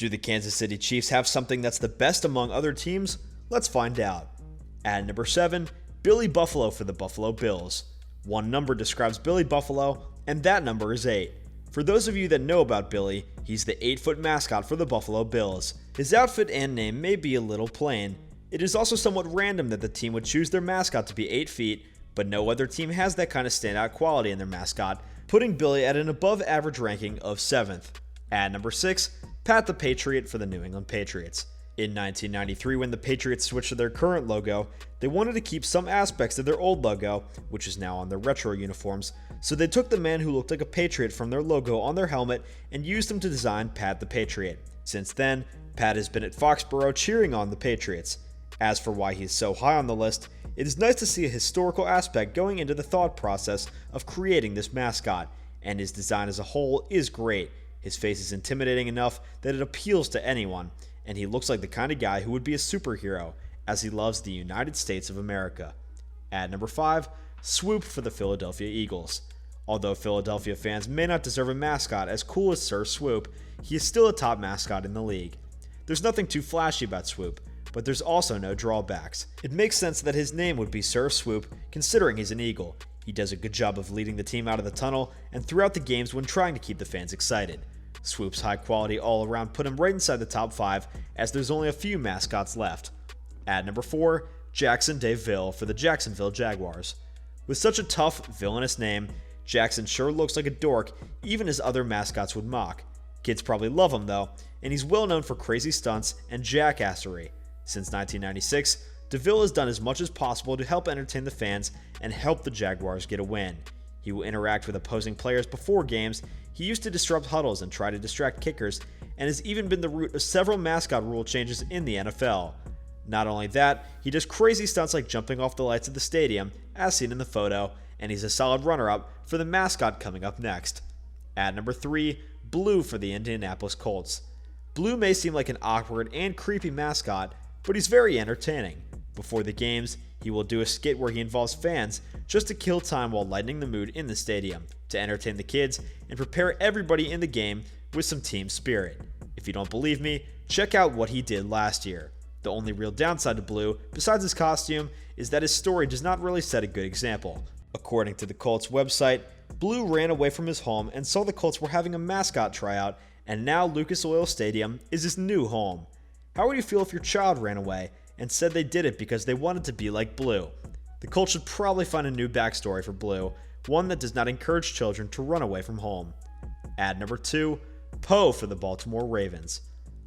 Do the Kansas City Chiefs have something that's the best among other teams? Let's find out. At number 7, Billy Buffalo for the Buffalo Bills. One number describes Billy Buffalo, and that number is 8. For those of you that know about Billy, he's the 8-foot mascot for the Buffalo Bills. His outfit and name may be a little plain. It is also somewhat random that the team would choose their mascot to be 8 feet, but no other team has that kind of standout quality in their mascot, putting Billy at an above average ranking of 7th. At number 6, Pat the Patriot for the New England Patriots. In 1993, when the Patriots switched to their current logo, they wanted to keep some aspects of their old logo, which is now on their retro uniforms, so they took the man who looked like a Patriot from their logo on their helmet and used him to design Pat the Patriot. Since then, Pat has been at Foxborough cheering on the Patriots. As for why he's so high on the list, it is nice to see a historical aspect going into the thought process of creating this mascot, and his design as a whole is great. His face is intimidating enough that it appeals to anyone, and he looks like the kind of guy who would be a superhero, as he loves the United States of America. At number 5, Swoop for the Philadelphia Eagles. Although Philadelphia fans may not deserve a mascot as cool as Sir Swoop, he is still a top mascot in the league. There's nothing too flashy about Swoop, but there's also no drawbacks. It makes sense that his name would be Sir Swoop, considering he's an Eagle. He does a good job of leading the team out of the tunnel and throughout the games when trying to keep the fans excited. Swoop's high quality all around put him right inside the top 5, as there's only a few mascots left. At number 4, Jackson DeVille for the Jacksonville Jaguars. With such a tough, villainous name, Jackson sure looks like a dork even his other mascots would mock. Kids probably love him though, and he's well known for crazy stunts and jackassery. Since 1996, DeVille has done as much as possible to help entertain the fans and help the Jaguars get a win. He will interact with opposing players before games. He used to disrupt huddles and try to distract kickers, and has even been the root of several mascot rule changes in the NFL. Not only that, he does crazy stunts like jumping off the lights of the stadium, as seen in the photo, and he's a solid runner-up for the mascot coming up next. At number 3, Blue for the Indianapolis Colts. Blue may seem like an awkward and creepy mascot, but he's very entertaining. Before the games, he will do a skit where he involves fans just to kill time while lightening the mood in the stadium, to entertain the kids and prepare everybody in the game with some team spirit. If you don't believe me, check out what he did last year. The only real downside to Blue, besides his costume, is that his story does not really set a good example. According to the Colts website, Blue ran away from his home and saw the Colts were having a mascot tryout, and now Lucas Oil Stadium is his new home. How would you feel if your child ran away and said they did it because they wanted to be like Blue? The Colts should probably find a new backstory for Blue, one that does not encourage children to run away from home. At number 2, Poe for the Baltimore Ravens.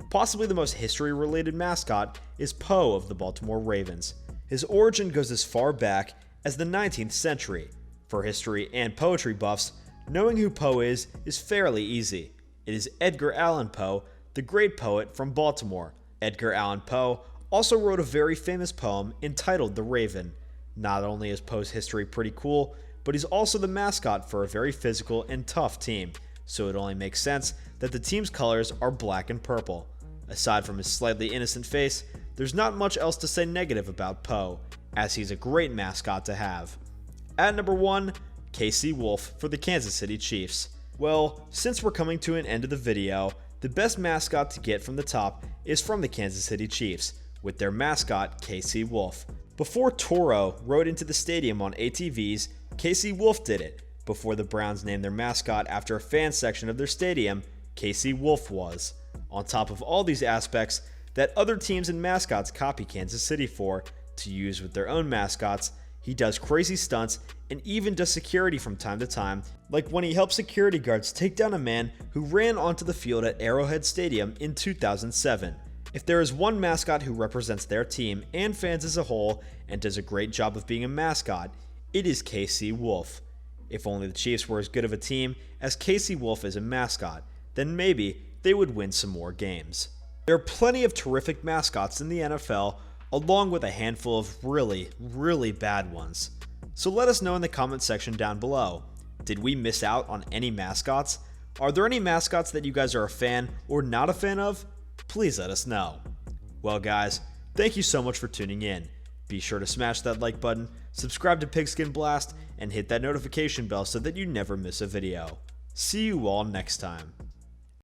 Possibly the most history-related mascot is Poe of the Baltimore Ravens. His origin goes as far back as the 19th century. For history and poetry buffs, knowing who Poe is fairly easy. It is Edgar Allan Poe, the great poet from Baltimore. Edgar Allan Poe also wrote a very famous poem entitled The Raven. Not only is Poe's history pretty cool, but he's also the mascot for a very physical and tough team, so it only makes sense that the team's colors are black and purple. Aside from his slightly innocent face, there's not much else to say negative about Poe, as he's a great mascot to have. At number 1, KC Wolf for the Kansas City Chiefs. Well, since we're coming to an end of the video, the best mascot to get from the top is from the Kansas City Chiefs, with their mascot KC Wolf. Before Toro rode into the stadium on ATVs, KC Wolf did it. Before the Browns named their mascot after a fan section of their stadium, KC Wolf was. On top of all these aspects that other teams and mascots copy Kansas City for, to use with their own mascots, he does crazy stunts and even does security from time to time, like when he helped security guards take down a man who ran onto the field at Arrowhead Stadium in 2007. If there is one mascot who represents their team and fans as a whole and does a great job of being a mascot, it is KC Wolf. If only the Chiefs were as good of a team as KC Wolf is a mascot, then maybe they would win some more games. There are plenty of terrific mascots in the NFL, along with a handful of really bad ones. So let us know in the comment section down below. Did we miss out on any mascots? Are there any mascots that you guys are a fan or not a fan of? Please let us know. Well guys, thank you so much for tuning in. Be sure to smash that like button, subscribe to Pigskin Blast, and hit that notification bell so that you never miss a video. See you all next time.